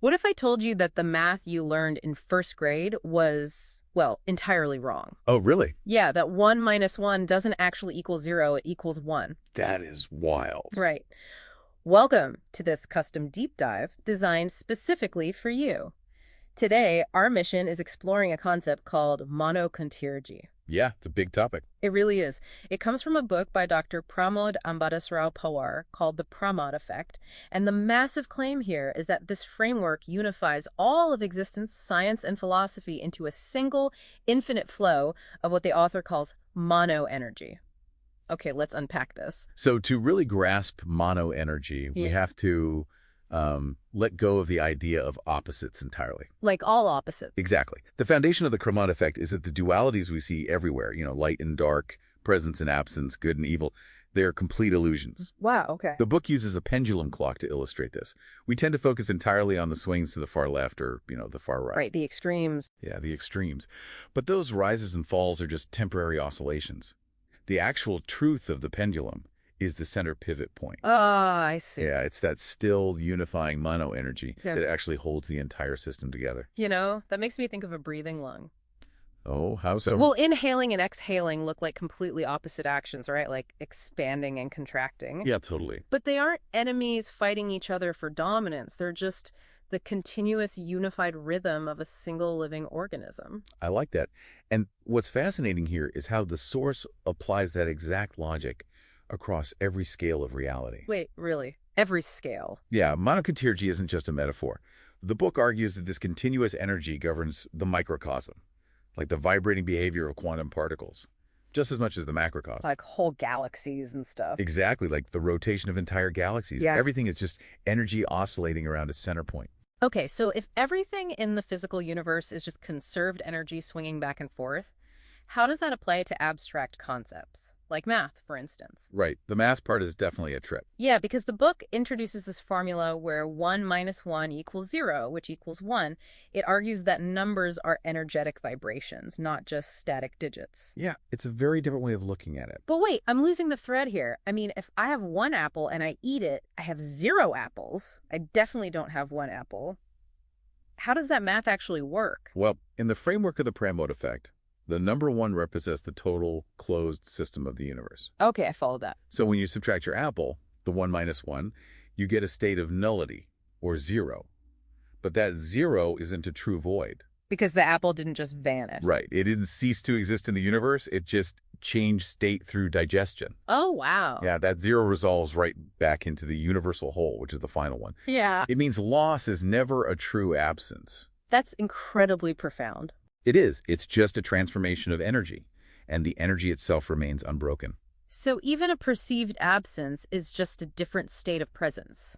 What if I told you that the math you learned in first grade was, well, entirely wrong? Oh, really? Yeah, that 1 minus 1 doesn't actually equal 0, it equals 1. That is wild. Right. Welcome to this custom deep dive designed specifically for you. Today, our mission is exploring a concept called Monocontiergy. Yeah, it's a big topic. It really is. It comes from a book by Dr. Pramod Ambadasrao Pawar called The Pramod Effect, and the massive claim here is that this framework unifies all of existence, science, and philosophy into a single, infinite flow of what the author calls monoenergy. Okay, let's unpack this. So to really grasp monoenergy, we have to let go of the idea of opposites entirely. Like all opposites. Exactly. The foundation of the Pramod effect is that the dualities we see everywhere, light and dark, presence and absence, good and evil, they're complete illusions. Wow, okay. The book uses a pendulum clock to illustrate this. We tend to focus entirely on the swings to the far left or, the far right. Right, the extremes. Yeah, the extremes. But those rises and falls are just temporary oscillations. The actual truth of the pendulum is the center pivot point. Oh, I see. Yeah, it's that still unifying monoenergy that actually holds the entire system together. That makes me think of a breathing lung. Oh, how so? Well, inhaling and exhaling look like completely opposite actions, right? Like expanding and contracting. Yeah, totally. But they aren't enemies fighting each other for dominance. They're just the continuous unified rhythm of a single living organism. I like that. And what's fascinating here is how the source applies that exact logic across every scale of reality. Wait, really? Every scale? Yeah, monocontiergy isn't just a metaphor. The book argues that this continuous energy governs the microcosm, like the vibrating behavior of quantum particles, just as much as the macrocosm. Like whole galaxies and stuff. Exactly, like the rotation of entire galaxies. Yeah. Everything is just energy oscillating around a center point. Okay, so if everything in the physical universe is just conserved energy swinging back and forth, how does that apply to abstract concepts? Like math, for instance. Right. The math part is definitely a trip. Yeah, because the book introduces this formula where 1 minus 1 equals 0, which equals 1. It argues that numbers are energetic vibrations, not just static digits. Yeah, it's a very different way of looking at it. But wait, I'm losing the thread here. I mean, if I have 1 apple and I eat it, I have 0 apples. I definitely don't have 1 apple. How does that math actually work? Well, in the framework of the Pramod effect, the number 1 represents the total closed system of the universe. Okay, I follow that. So when you subtract your apple, the 1 minus 1, you get a state of nullity, or 0. But that 0 isn't a true void. Because the apple didn't just vanish. Right. It didn't cease to exist in the universe. It just changed state through digestion. Oh, wow. Yeah, that 0 resolves right back into the universal whole, which is the final one. Yeah. It means loss is never a true absence. That's incredibly profound. It is. It's just a transformation of energy, and the energy itself remains unbroken. So even a perceived absence is just a different state of presence.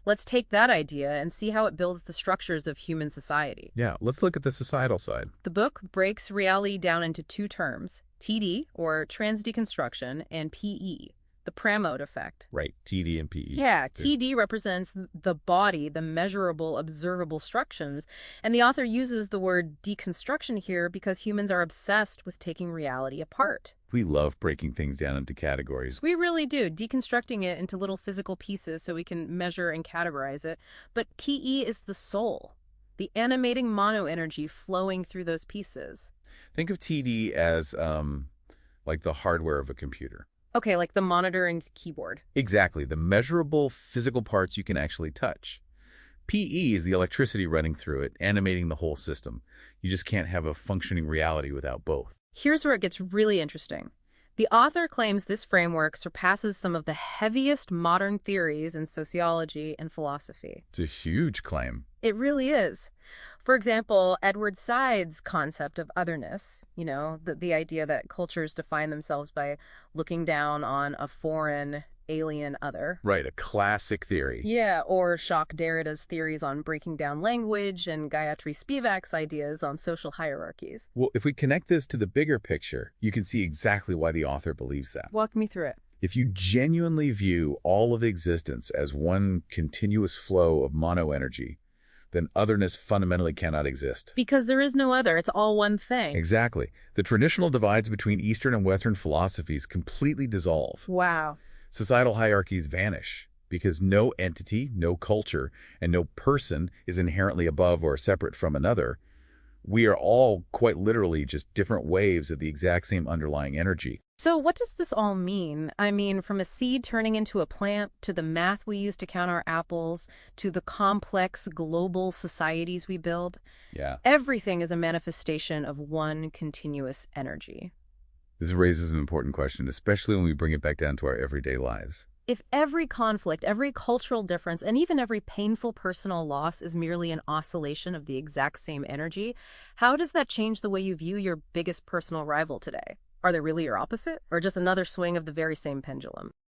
Let's take that idea and see how it builds the structures of human society. Yeah, let's look at the societal side. The book breaks reality down into 2 terms, TD, or transdeconstruction, and PE, the Pramod effect. Right, TD and PE. Yeah, TD represents the body, the measurable, observable structures, and the author uses the word deconstruction here because humans are obsessed with taking reality apart. We love breaking things down into categories. We really do, deconstructing it into little physical pieces so we can measure and categorize it. But PE is the soul, the animating monoenergy flowing through those pieces. Think of TD as like the hardware of a computer. Okay, like the monitor and keyboard. Exactly, the measurable physical parts you can actually touch. PE is the electricity running through it, animating the whole system. You just can't have a functioning reality without both. Here's where it gets really interesting. The author claims this framework surpasses some of the heaviest modern theories in sociology and philosophy. It's a huge claim. It really is. For example, Edward Said's concept of otherness, the idea that cultures define themselves by looking down on a foreign, alien other. Right, a classic theory. Yeah, or Jacques Derrida's theories on breaking down language and Gayatri Spivak's ideas on social hierarchies. Well, if we connect this to the bigger picture, you can see exactly why the author believes that. Walk me through it. If you genuinely view all of existence as one continuous flow of monoenergy, then otherness fundamentally cannot exist. Because there is no other. It's all one thing. Exactly. The traditional divides between Eastern and Western philosophies completely dissolve. Wow. Societal hierarchies vanish. because no entity, no culture, and no person is inherently above or separate from another. We are all quite literally just different waves of the exact same underlying energy. So what does this all mean? I mean, from a seed turning into a plant, to the math we use to count our apples, to the complex global societies we build, Yeah. everything is a manifestation of one continuous energy. This raises an important question, especially when we bring it back down to our everyday lives. If every conflict, every cultural difference, and even every painful personal loss is merely an oscillation of the exact same energy, how does that change the way you view your biggest personal rival today? Are they really your opposite, or just another swing of the very same pendulum?